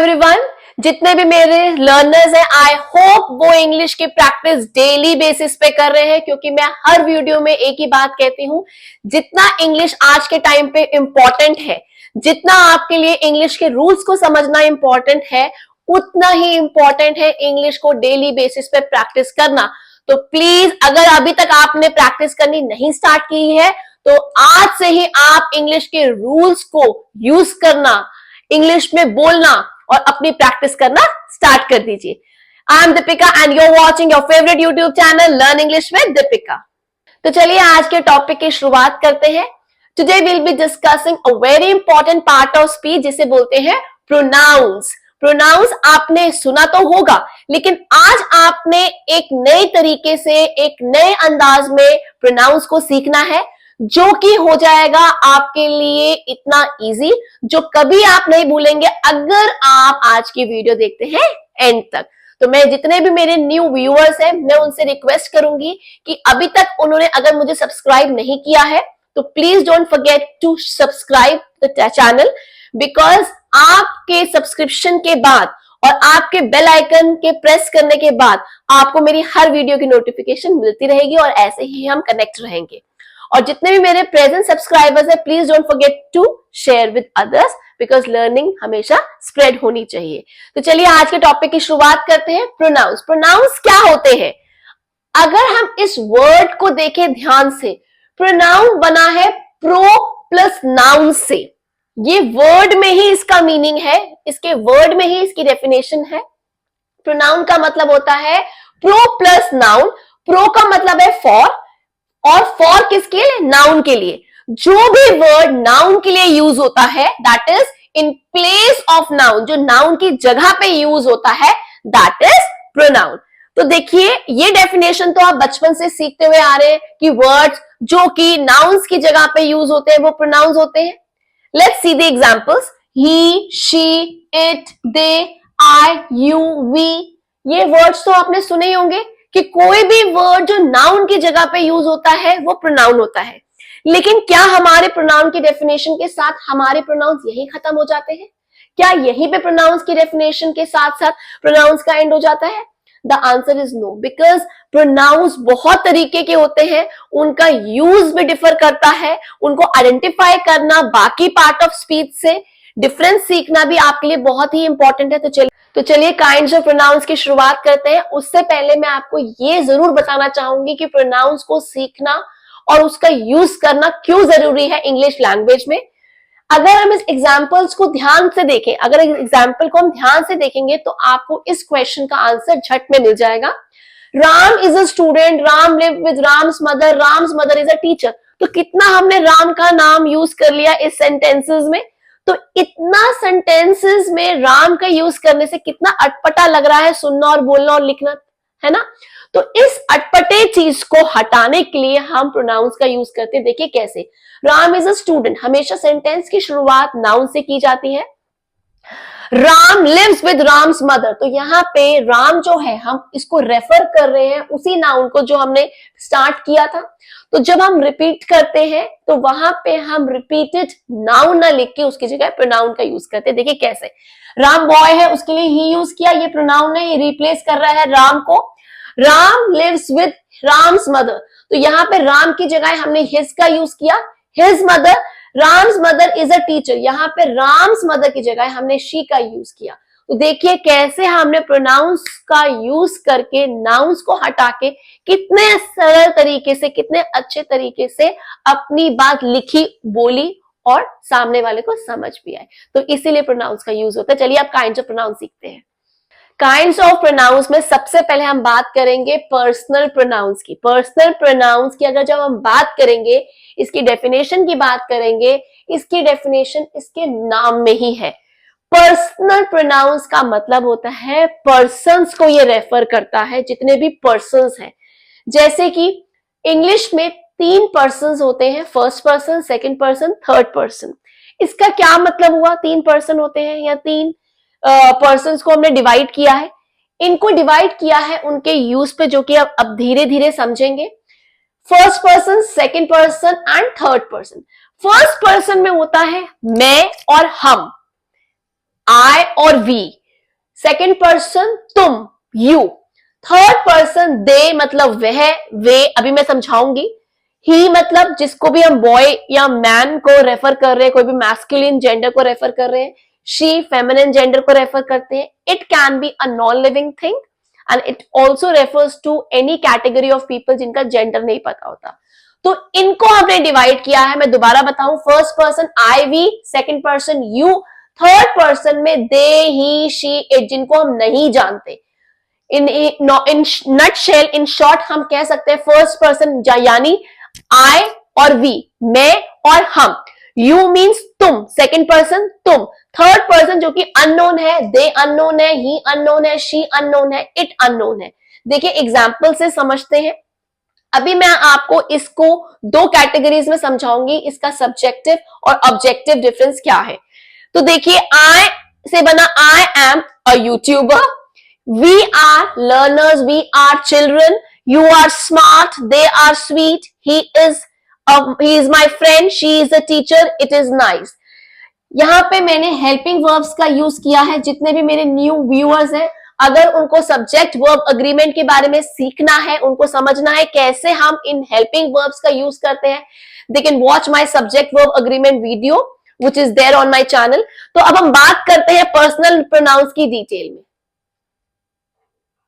Everyone, जितने भी मेरे लर्नर्स हैं, आई होप वो इंग्लिश की प्रैक्टिस डेली बेसिस पे कर रहे हैं, क्योंकि मैं हर वीडियो में एक ही बात कहती हूं, जितना इंग्लिश आज के टाइम पे इंपॉर्टेंट है, जितना आपके लिए इंग्लिश के रूल्स को समझना इंपॉर्टेंट है, उतना ही इंपॉर्टेंट है इंग्लिश को डेली बेसिस पे प्रैक्टिस करना। तो प्लीज, अगर अभी तक आपने प्रैक्टिस करनी नहीं स्टार्ट की है, तो आज से ही आप इंग्लिश के रूल्स को यूज करना, इंग्लिश में बोलना और अपनी प्रैक्टिस करना स्टार्ट कर दीजिए। I am Deepika and you are watching your favourite YouTube channel learn English with Deepika. तो चलिए आज के टॉपिक की शुरुआत करते हैं। Today will be discussing a very important part of speech, जिसे बोलते हैं प्रोनाउंस। प्रोनाउंस आपने सुना तो होगा, लेकिन आज आपने एक नए तरीके से, एक नए अंदाज में प्रोनाउंस को सीखना है, जो कि हो जाएगा आपके लिए इतना इजी, जो कभी आप नहीं भूलेंगे अगर आप आज की वीडियो देखते हैं एंड तक। तो मैं जितने भी मेरे न्यू व्यूअर्स हैं, मैं उनसे रिक्वेस्ट करूंगी कि अभी तक उन्होंने अगर मुझे सब्सक्राइब नहीं किया है, तो please don't forget to subscribe the channel, because आपके सब्सक्रिप्शन के बाद और आपके बेल आइकन के प्रेस करने के बाद आपको मेरी हर वीडियो की नोटिफिकेशन मिलती रहेगी और ऐसे ही हम कनेक्ट रहेंगे। और जितने भी मेरे प्रेजेंट सब्सक्राइबर्स हैं, please don't forget to share with others, because learning हमेशा स्प्रेड होनी चाहिए। तो चलिए आज के टॉपिक की शुरुआत करते हैं। प्रोनाउंस। प्रोनाउंस क्या होते हैं? अगर हम इस वर्ड को देखें ध्यान से, प्रोनाउन बना है प्रो प्लस नाउन से। ये वर्ड में ही इसका मीनिंग है, इसके वर्ड में ही इसकी डेफिनेशन है। प्रोनाउन का मतलब होता है प्रो प्लस नाउन। प्रो का मतलब है फॉर, और फॉर किसके लिए? नाउन के लिए। जो भी वर्ड नाउन के लिए यूज होता है, that is in place of noun, जो नाउन की जगह पे यूज होता है, दैट इज प्रोनाउन। तो देखिए, ये डेफिनेशन तो आप बचपन से सीखते हुए आ रहे हैं कि वर्ड्स जो कि नाउन्स की जगह पे यूज होते हैं वो प्रोनाउंस होते हैं। Let's see the examples. He, she, it, they, I, you, we. ये वर्ड्स तो आपने सुने ही होंगे कि कोई भी वर्ड जो नाउन की जगह पे यूज होता है वो प्रोनाउन होता है। लेकिन क्या हमारे प्रोनाउन की डेफिनेशन के साथ हमारे प्रोनाउंस यही खत्म हो जाते हैं? क्या यहीं पे प्रोनाउंस की डेफिनेशन के साथ साथ प्रोनाउंस का एंड हो जाता है? The answer is no, because pronouns बहुत तरीके के होते हैं, उनका यूज भी डिफर करता है। उनको आइडेंटिफाई करना बाकी पार्ट ऑफ स्पीच से, डिफरेंस सीखना भी आपके लिए बहुत ही इंपॉर्टेंट है। तो चलिए काइंड्स ऑफ प्रोनाउंस की शुरुआत करते हैं। उससे पहले मैं आपको ये जरूर बताना चाहूंगी कि प्रोनाउंस को सीखना और उसका यूज करना क्यों जरूरी है इंग्लिश लैंग्वेज में। अगर हम इस एग्जाम्पल्स को ध्यान से देखें, अगर एग्जाम्पल को हम ध्यान से देखेंगे, तो आपको इस क्वेश्चन का आंसर झट में मिल जाएगा। Ram is a student, Ram live with Ram's mother, Ram's mother is a teacher. तो कितना हमने राम का नाम यूज कर लिया इस सेंटेंसेस में। तो इतना सेंटेंसेस में राम का यूज करने से कितना अटपटा लग रहा है सुनना और बोलना और लिखना, है ना? तो इस अटपटे चीज को हटाने के लिए हम प्रोनाउंस का यूज करते हैं। देखिए कैसे। राम इज अ स्टूडेंट, हमेशा सेंटेंस की शुरुआत नाउन से की जाती है। Ram lives with Ram's mother, तो यहाँ पे राम जो है, हम इसको रेफर कर रहे हैं उसी नाउन को जो हमने स्टार्ट किया था। तो जब हम रिपीट करते हैं, तो वहां पे हम रिपीटेड नाउन ना लिख के उसकी जगह प्रोनाउन का यूज करते हैं। देखिए कैसे। राम बॉय है, उसके लिए ही यूज किया, ये प्रोनाउन है, ये रिप्लेस कर रहा है राम को। Ram lives with Ram's mother, तो यहाँ पे राम की जगह हमने हिज का यूज किया, his mother. Ram's mother is a teacher, यहाँ पे राम्स मदर की जगह हमने शी का यूज किया। तो देखिए कैसे हमने प्रोनाउंस का यूज करके नाउन्स को हटा के कितने सरल तरीके से, कितने अच्छे तरीके से अपनी बात लिखी, बोली और सामने वाले को समझ भी आए। तो इसीलिए प्रोनाउंस का यूज होता है। चलिए अब काइंड्स ऑफ प्रोनाउंस सीखते हैं। काइंड्स ऑफ प्रोनाउंस में सबसे पहले हम बात करेंगे पर्सनल प्रोनाउंस की। पर्सनल प्रोनाउंस की अगर जब हम बात करेंगे, इसकी डेफिनेशन की बात करेंगे, इसकी डेफिनेशन इसके नाम में ही है। पर्सनल प्रोनाउंस का मतलब होता है पर्सन्स को ये रेफर करता है, जितने भी पर्सन्स हैं। जैसे कि इंग्लिश में 3 पर्सन्स होते हैं, first person, second person, third person. इसका क्या मतलब हुआ? 3 पर्सन होते हैं या 3 पर्सन्स को हमने डिवाइड किया है। इनको डिवाइड किया है उनके यूज पे, जो कि अब धीरे धीरे समझेंगे। First person, second person and third person. First person में होता है मैं और हम, आई और वी। सेकंड पर्सन तुम, यू। थर्ड पर्सन दे मतलब वह, वे, अभी मैं समझाऊंगी। ही मतलब जिसको भी हम बॉय या मैन को रेफर कर रहे हैं, कोई भी मैस्कुलिन जेंडर को रेफर कर रहे हैं। शी फेमिनिन जेंडर को रेफर करते हैं। It can be a non living thing and it also refers to any category of people जिनका जेंडर नहीं पता होता। तो इनको हमने डिवाइड किया है, मैं दोबारा बताऊं। First person I we, second person you, third person में दे, ही, शी, इट, जिनको हम नहीं जानते। इन नट शेल, इन शॉर्ट हम कह सकते हैं फर्स्ट पर्सन यानी आई और वी, मैं और हम। यू मीन्स तुम, सेकंड पर्सन तुम। थर्ड पर्सन जो कि अननोन है, दे अननोन है, ही अननोन है, शी अननोन है, इट अननोन है। देखिए एग्जाम्पल से समझते हैं। अभी मैं आपको इसको दो कैटेगरीज में समझाऊंगी, इसका सब्जेक्टिव और ऑब्जेक्टिव डिफरेंस क्या है। तो देखिए आई से बना I am a YouTuber, we are learners, we are children, you are smart, they are sweet, he is my friend, she is a teacher, it is nice. यहां पे मैंने हेल्पिंग वर्ब्स का यूज किया है। जितने भी मेरे न्यू व्यूअर्स हैं, अगर उनको सब्जेक्ट वर्ब अग्रीमेंट के बारे में सीखना है, उनको समझना है कैसे हम इन हेल्पिंग वर्ब्स का यूज करते हैं, they can watch my subject verb agreement video which is there on my channel. तो अब हम बात करते हैं पर्सनल प्रोनाउंस की डिटेल में।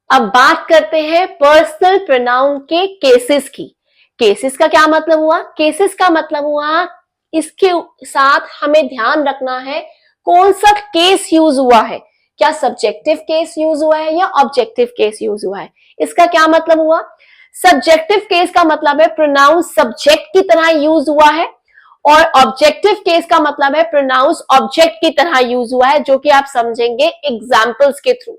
अब बात करते हैं पर्सनल प्रोनाउन के केसेस की। केसेस का क्या मतलब हुआ? केसेस का मतलब हुआ इसके साथ हमें ध्यान रखना है कौन सा केस यूज हुआ है, क्या सब्जेक्टिव केस यूज हुआ है या ऑब्जेक्टिव केस यूज हुआ है। इसका क्या मतलब हुआ? सब्जेक्टिव केस का मतलब है प्रोनाउन सब्जेक्ट की तरह यूज हुआ है, और ऑब्जेक्टिव केस का मतलब है प्रोनाउंस ऑब्जेक्ट की तरह यूज हुआ है, जो कि आप समझेंगे एग्जाम्पल्स के थ्रू।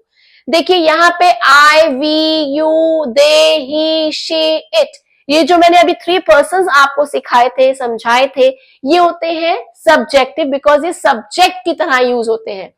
देखिए यहाँ पे I, we, you, they, he, she, it, ये जो मैंने अभी थ्री पर्सन्स आपको सिखाए थे, समझाए थे, ये होते हैं सब्जेक्टिव, बिकॉज ये सब्जेक्ट की तरह यूज होते हैं।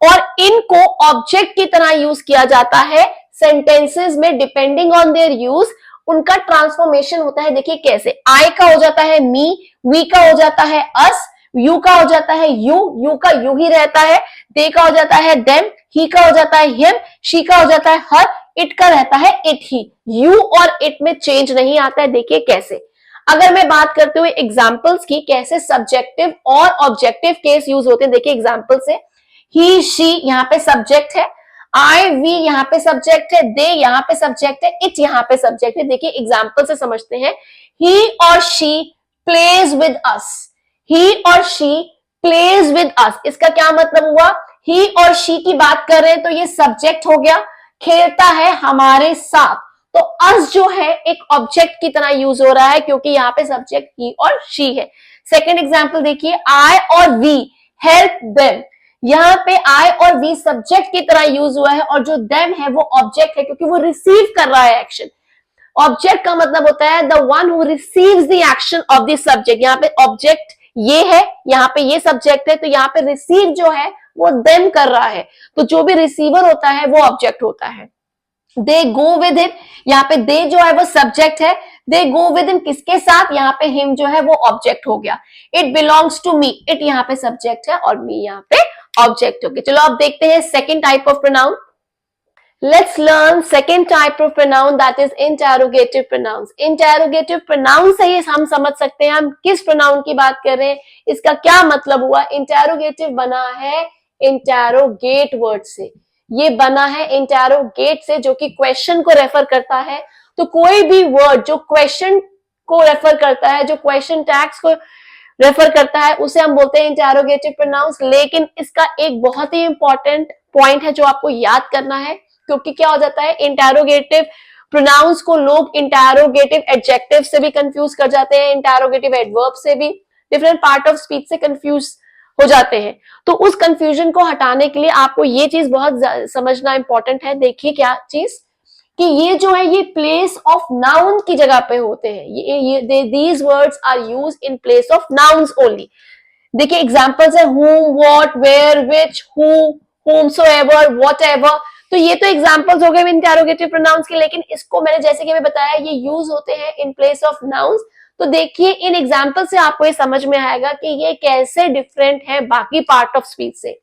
और इनको ऑब्जेक्ट की तरह यूज किया जाता है सेंटेंसेस में। डिपेंडिंग ऑन देयर यूज उनका ट्रांसफॉर्मेशन होता है। देखिए कैसे, आई का हो जाता है मी, वी का हो जाता है अस, यू का हो जाता है यू का यू ही रहता है, दे का हो जाता है देम, ही का हो जाता है हिम, शी का हो जाता है हर, इट का रहता है इट ही। यू और इट में चेंज नहीं आता है। देखिए कैसे, अगर मैं बात करते हुए एग्जाम्पल्स की, कैसे सब्जेक्टिव और ऑब्जेक्टिव केस यूज होते हैं, देखिए एग्जाम्पल से। ही, शी यहाँ पे सब्जेक्ट है, आई, वी यहाँ पे सब्जेक्ट है, दे यहाँ पे सब्जेक्ट है, इट यहाँ पे सब्जेक्ट है। देखिए एग्जाम्पल से समझते हैं। ही और शी प्लेज विद अस, ही और शी प्लेज विद अस, इसका क्या मतलब हुआ? ही और शी की बात कर रहे हैं तो ये सब्जेक्ट हो गया, खेलता है हमारे साथ। तो अस जो है एक ऑब्जेक्ट की तरह यूज हो रहा है, क्योंकि यहाँ पे सब्जेक्ट ही और शी है। सेकेंड एग्जाम्पल देखिए, आई और वी हेल्प देम, यहाँ पे आई और वी सब्जेक्ट की तरह यूज हुआ है, और जो देम है वो ऑब्जेक्ट है, क्योंकि वो रिसीव कर रहा है एक्शन। ऑब्जेक्ट का मतलब होता है the one who receives the action of the subject. यहाँ पे ऑब्जेक्ट ये है, यहाँ पे ये सब्जेक्ट है, तो यहाँ पे रिसीव जो है वो देम कर रहा है, तो जो भी रिसीवर होता है वो ऑब्जेक्ट होता है। दे गो विद हिम, यहाँ पे दे जो है वो सब्जेक्ट है, दे गो विद हिम किसके साथ? यहाँ पे हिम जो है वो ऑब्जेक्ट हो गया। It belongs to me, it यहाँ पे सब्जेक्ट है और मी यहाँ पे ऑब्जेक्ट हो गया। चलो अब देखते हैं second type of pronoun. Let's learn second type of pronoun, that is interrogative pronouns. Interrogative pronoun से ही हम समझ सकते हैं हम किस pronoun की बात कर रहे हैं, इसका क्या मतलब हुआ। Interrogative बना है interrogate word से, ये बना है interrogate से, जो कि क्वेश्चन को रेफर करता है। तो कोई भी वर्ड जो क्वेश्चन को रेफर करता है, जो क्वेश्चन टैग्स को रेफर करता है, उसे हम बोलते हैं इंटेरोगेटिव प्रोनाउंस। लेकिन इसका एक बहुत ही इंपॉर्टेंट पॉइंट है जो आपको याद करना है, क्योंकि क्या हो जाता है इंटेरोगेटिव प्रोनाउंस को लोग इंटेरोगेटिव एडजेक्टिव से भी कंफ्यूज कर जाते हैं, इंटेरोगेटिव एडवर्ब से भी, डिफरेंट पार्ट ऑफ स्पीच से कंफ्यूज हो जाते हैं। तो उस कंफ्यूजन को हटाने के लिए आपको ये चीज बहुत समझना इंपॉर्टेंट है। देखिए क्या चीज, कि ये जो है ये प्लेस ऑफ नाउन की जगह पे होते हैं। ये these words are use in place of nouns only. देखिए एग्जांपल्स है whom, what, where, which, who, whomsoever, whatever। तो ये तो एग्जांपल्स हो गए इंटेरोगेटिव प्रोनाउंस के, लेकिन इसको मैंने जैसे कि मैं बताया ये यूज होते हैं इन प्लेस ऑफ नाउन्स। तो देखिए इन एग्जांपल से आपको ये समझ में आएगा कि ये कैसे डिफरेंट है बाकी पार्ट ऑफ स्पीच से।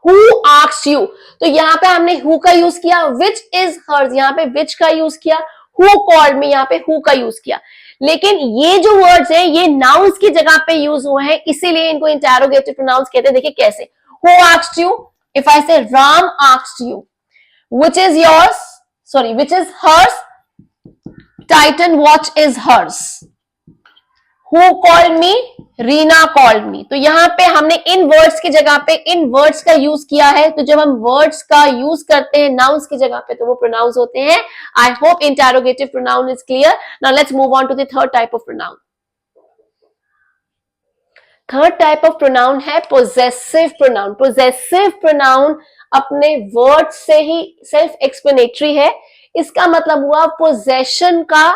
हु आस्क्ड यू, तो यहाँ पे हमने हु का यूज किया, विच इज हर्स यहाँ पे विच का यूज किया, हु कॉल्ड मी यहाँ पे हु का यूज किया। लेकिन ये जो वर्ड्स है ये नाउन्स की जगह पे यूज हुए हैं, इसीलिए इनको इंटेरोगेटिव प्रोनाउंस कहते हैं। देखिए कैसे, who asked you, if I say Ram asked you, which is yours, sorry, which is hers, Titan watch is hers, who called me, Reena called me। तो यहां पे हमने इन वर्ड्स की जगह पे इन वर्ड्स का यूज किया है, तो जब हम वर्ड्स का यूज करते हैं नाउन्स की जगह पे तो वो प्रोनाउंस होते हैं। I hope interrogative pronoun is clear. Now let's move on to the third type of pronoun. Third type of pronoun है पोजेसिव प्रोनाउन। पोजेसिव प्रोनाउन अपने वर्ड से ही सेल्फ एक्सप्लेनेटरी है। इसका मतलब हुआ पोजेशन का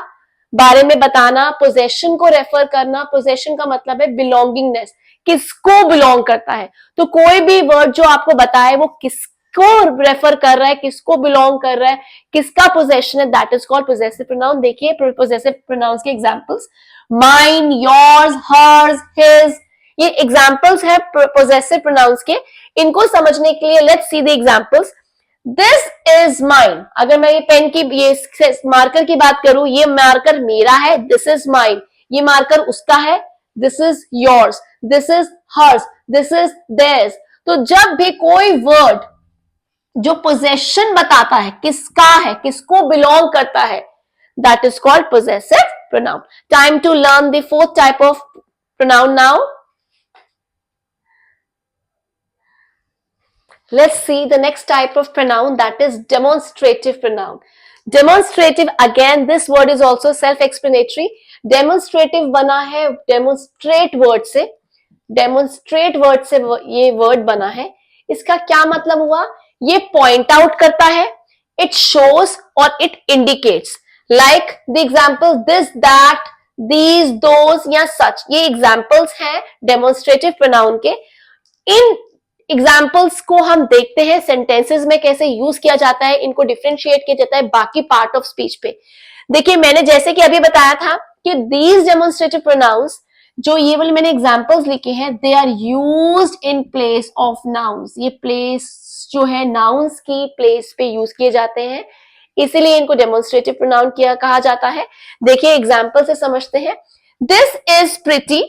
बारे में बताना, पोजेशन को रेफर करना। पोजेशन का मतलब है बिलोंगिंगनेस, किसको बिलोंग करता है। तो कोई भी वर्ड जो आपको बताए वो किसको रेफर कर रहा है, किसको बिलोंग कर रहा है, किसका पोजेशन है, that is called possessive pronoun. देखिए पोजेसिव प्रोनाउंस के examples, mine, yours, hers, his, ये एग्जांपल्स है पोजेसिव प्रोनाउंस के। इनको समझने के लिए let's see the examples. This is mine, अगर मैं ये पेन की ये मार्कर की बात करूं, ये मार्कर मेरा है, दिस इज माइन। ये मार्कर उसका है, this is yours, this is hers, this is theirs. तो जब भी कोई वर्ड जो पोजेशन बताता है, किसका है, किसको बिलोंग करता है, that is called possessive pronoun. Time to learn the fourth type of pronoun now. Let's see the next type of pronoun, that is demonstrative pronoun. Demonstrative, again this word is also self-explanatory. Demonstrative बना है demonstrate word से, demonstrate word से ये word बना है। इसका क्या मतलब हुआ, ये point out करता है, it shows और it indicates, like the example this, that, these, those या such, ये examples हैं demonstrative pronoun के। इन एग्जाम्पल्स को हम देखते हैं सेंटेंसेस में कैसे यूज किया जाता है, इनको डिफरेंशिएट किया जाता है बाकी पार्ट ऑफ स्पीच पे। देखिए मैंने जैसे कि अभी बताया था कि दीज डेमोन्स्ट्रेटिव प्रोनाउंस, जो ये वाले मैंने एग्जाम्पल्स लिखे हैं, they are used in place of nouns. ये प्लेस जो है नाउन्स की प्लेस पे यूज किए जाते हैं, इसीलिए इनको डेमोन्स्ट्रेटिव प्रोनाउन कहा जाता है। देखिए एग्जाम्पल से समझते हैं। This is pretty,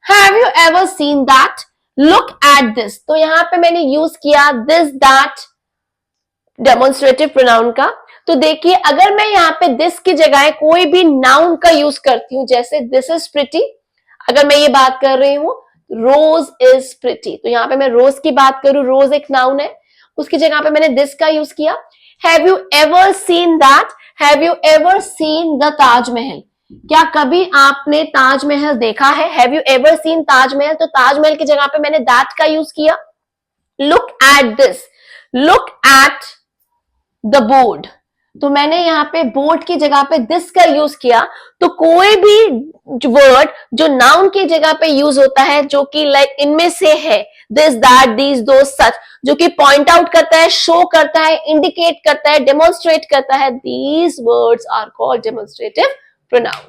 have you ever seen that, look at this. तो यहां पे मैंने यूज किया दिस, दैट डेमोन्स्ट्रेटिव प्रोनाउन का। तो देखिए अगर मैं यहाँ पे दिस की जगह कोई भी नाउन का यूज करती हूँ, जैसे दिस इज प्रिटी, अगर मैं ये बात कर रही हूं रोज इज प्रिटी, तो यहाँ पे मैं रोज की बात करूं, रोज एक नाउन है, उसकी जगह पे मैंने दिस का यूज किया। Have you ever seen that, have you ever seen the Taj Mahal, क्या कभी आपने ताजमहल देखा है। Have you ever seen Taj Mahal, तो ताजमहल की जगह पे मैंने दैट का यूज किया। Look at this, look at the board, तो मैंने यहाँ पे बोर्ड की जगह पे दिस का यूज किया। तो कोई भी वर्ड जो नाउन की जगह पे यूज होता है, जो कि लाइक इनमें से है, दिस, दैट, दीज, दोस, सच, जो कि पॉइंट आउट करता है, शो करता है, इंडिकेट करता है, डेमोन्स्ट्रेट करता है, these words are called demonstrative pronoun.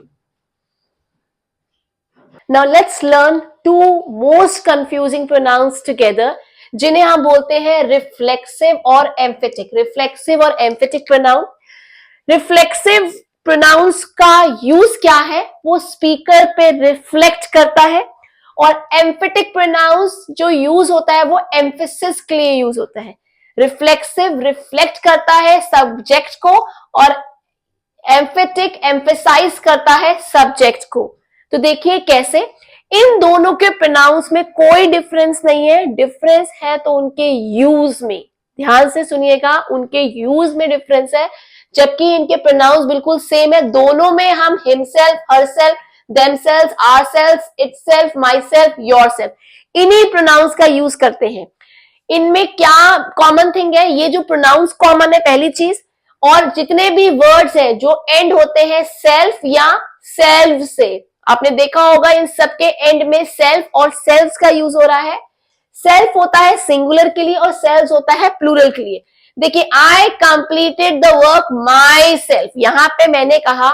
Now let's learn two most confusing pronouns together, जिन्हें हम बोलते हैं रिफ्लेक्सिव और एम्फेटिक। रिफ्लेक्सिव और एम्फेटिक प्रोनाउन। रिफ्लेक्सिव प्रोनाउंस का यूज क्या है, वो स्पीकर पे रिफ्लेक्ट करता है, और एम्फेटिक प्रोनाउंस जो यूज होता है वो एम्फेसिस के लिए यूज होता है। रिफ्लेक्सिव रिफ्लेक्ट करता है सब्जेक्ट को, और एम्फेटिक एम्फेसाइज करता है सब्जेक्ट को। तो देखिए कैसे, इन दोनों के प्रोनाउंस में कोई डिफरेंस नहीं है, डिफरेंस है तो उनके यूज में। ध्यान से सुनिएगा, उनके यूज में डिफरेंस है, जबकि इनके प्रोनाउंस बिल्कुल सेम है। दोनों में हम himself, herself, themself, ourself, itself, myself, yourself, इन्हीं प्रोनाउंस का यूज करते हैं। इनमें क्या कॉमन थिंग है, ये जो प्रोनाउंस कॉमन है पहली चीज, और जितने भी वर्ड्स हैं जो एंड होते हैं सेल्फ या सेल्फ से, आपने देखा होगा इन सबके एंड में सेल्फ और सेल्फ का यूज हो रहा है। सेल्फ होता है सिंगुलर के लिए और सेल्फ होता है प्लूरल के लिए। देखिए I completed the work my self, यहां पे मैंने कहा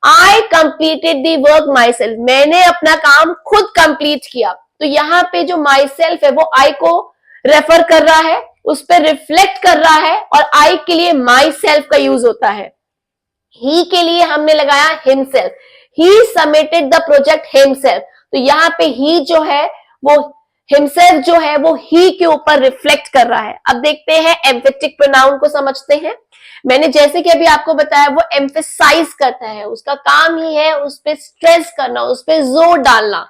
I completed the work my self, मैंने अपना काम खुद कंप्लीट किया। तो यहाँ पे जो माई सेल्फ है वो आई को रेफर कर रहा है, उस पर रिफ्लेक्ट कर रहा है, और आई के लिए माई सेल्फ का यूज होता है। ही के लिए हमने लगाया himself, he submitted the project himself, तो यहाँ पे ही जो है वो हिमसेल्फ जो है वो ही के ऊपर रिफ्लेक्ट कर रहा है। अब देखते हैं एम्फेटिक प्रोनाउन को समझते हैं। मैंने जैसे कि अभी आपको बताया वो एम्फेसाइज करता है, उसका काम ही है उस पर स्ट्रेस करना, उस पर जोर डालना।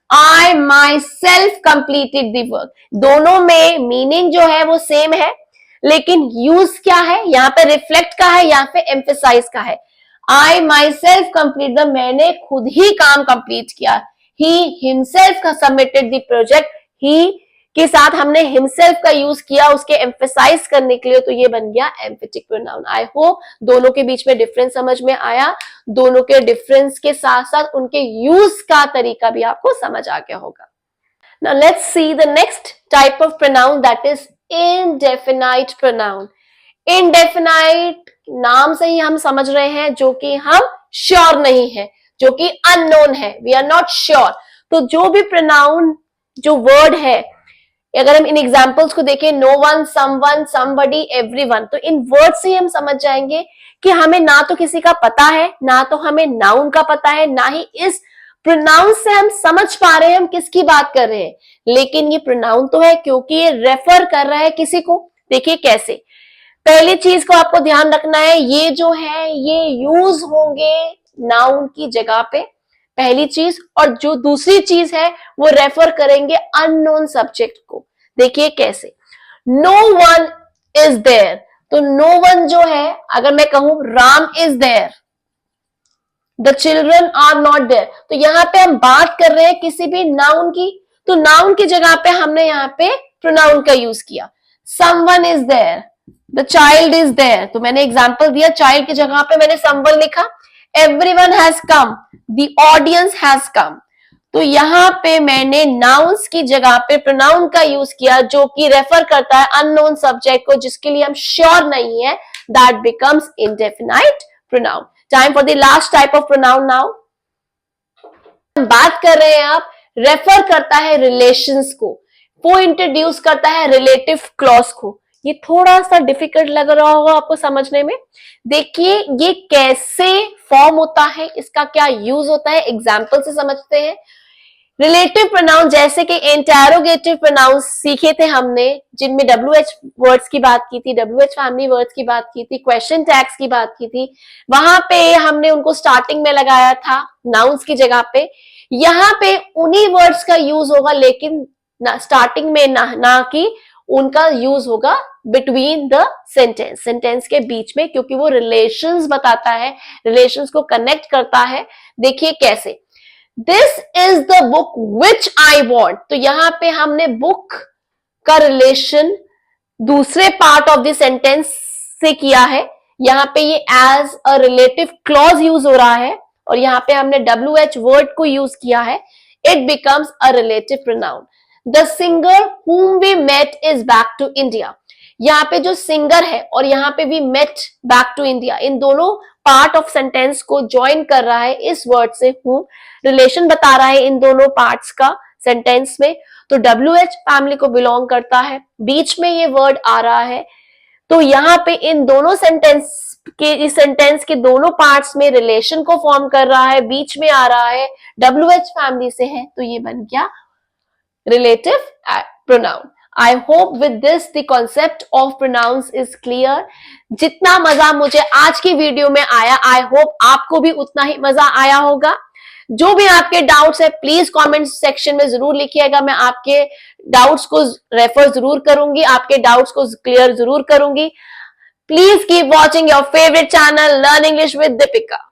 I myself completed the work, दोनों में मीनिंग जो है वो सेम है, लेकिन यूज क्या है, यहाँ पे रिफ्लेक्ट का है, यहाँ पे एम्फेसाइज का है। I myself complete the, मैंने खुद ही काम कंप्लीट किया। He himself का सबमिटेड द प्रोजेक्ट, he के साथ हमने हिमसेल्फ का यूज किया उसके एम्फेसाइज करने के लिए, तो ये बन गया एम्फेटिक प्रोनाउन। आई होप दोनों के बीच में डिफरेंस समझ में आया, दोनों के डिफरेंस के साथ साथ उनके यूज का तरीका भी आपको समझ आ गया होगा। Now let's see the next type of pronoun, that is indefinite pronoun. Indefinite नाम से ही हम समझ रहे हैं जो कि हम श्योर नहीं है, जो कि अननोन है, वी आर नॉट श्योर। तो जो भी प्रोनाउन, जो वर्ड है, अगर हम इन एग्जाम्पल्स को देखें, no one, someone, somebody, everyone, तो इन वर्ड से हम समझ जाएंगे कि हमें ना तो किसी का पता है, ना तो हमें नाउन का पता है, ना ही इस प्रोनाउन से हम समझ पा रहे हैं हम किसकी बात कर रहे हैं, लेकिन ये प्रोनाउन तो है क्योंकि ये रेफर कर रहा है किसी को। देखिए कैसे, पहली चीज को आपको ध्यान रखना है, ये जो है ये यूज होंगे नाउन की जगह पे, पहली चीज, और जो दूसरी चीज है वो रेफर करेंगे अननोन सब्जेक्ट को। देखिए कैसे, नो वन इज देयर, तो नो वन जो है, अगर मैं कहूं Ram is there, the children are not there, तो यहां पे हम बात कर रहे हैं किसी भी नाउन की, तो नाउन की जगह पे हमने यहां पे प्रोनाउन का यूज किया। Someone is there, the child is there, तो मैंने एग्जांपल दिया, चाइल्ड की जगह पे मैंने समवन लिखा। Everyone has come, the audience has come, तो यहां पे मैंने नाउन्स की जगह पे प्रोनाउन का यूज किया जो कि रेफर करता है अननोन सब्जेक्ट को, जिसके लिए हम श्योर नहीं है, that becomes indefinite pronoun. Time for the last type of pronoun now. बात कर रहे हैं आप, रेफर करता है रिलेशंस को, वो इंट्रोड्यूस करता है रिलेटिव क्लॉज को। ये थोड़ा सा डिफिकल्ट लग रहा होगा आपको समझने में। देखिए ये कैसे फॉर्म होता है, इसका क्या यूज होता है, एग्जाम्पल से समझते हैं। रिलेटिव प्रोनाउन जैसे कि इंटेरोगेटिव प्रोनाउन सीखे थे हमने, जिनमें WH वर्ड्स की बात की थी, WH फैमिली वर्ड्स की बात की थी, क्वेश्चन टैग्स की बात की थी, वहां पे हमने उनको स्टार्टिंग में लगाया था नाउन्स की जगह पे। यहाँ पे उन्हीं वर्ड्स का यूज होगा, लेकिन स्टार्टिंग में ना कि उनका यूज होगा बिटवीन द सेंटेंस, सेंटेंस के बीच में, क्योंकि वो रिलेशंस बताता है, रिलेशंस को कनेक्ट करता है। देखिए कैसे, this is the book which I want, तो यहां पे हमने बुक का रिलेशन दूसरे पार्ट ऑफ द सेंटेंस से किया है, यहां पे ये as a relative clause use हो रहा है, और यहां पे हमने WH वर्ड को यूज किया है, it becomes a relative pronoun. The singer whom we met is back to India, यहाँ पे जो सिंगर है और यहाँ पे we met back to India, इन दोनों पार्ट ऑफ सेंटेंस को ज्वाइन कर रहा है इस वर्ड से, whom रिलेशन बता रहा है इन दोनों पार्ट्स का सेंटेंस में, तो WH फैमिली को बिलोंग करता है, बीच में ये वर्ड आ रहा है, तो यहाँ पे इन दोनों इस सेंटेंस के दोनों पार्ट्स में रिलेशन को फॉर्म कर रहा है, बीच में आ रहा है, WH फैमिली से है, तो ये बन गया relative pronoun. I hope with this the concept of pronouns is clear. जितना मजा मुझे आज की वीडियो में आया, I hope आपको भी उतना ही मजा आया होगा। जो भी आपके डाउट्स है प्लीज कमेंट सेक्शन में जरूर लिखिएगा, मैं आपके डाउट्स को रेफर जरूर करूंगी, आपके डाउट्स को क्लियर जरूर करूंगी। Please keep watching your favourite channel learn English with Deepika.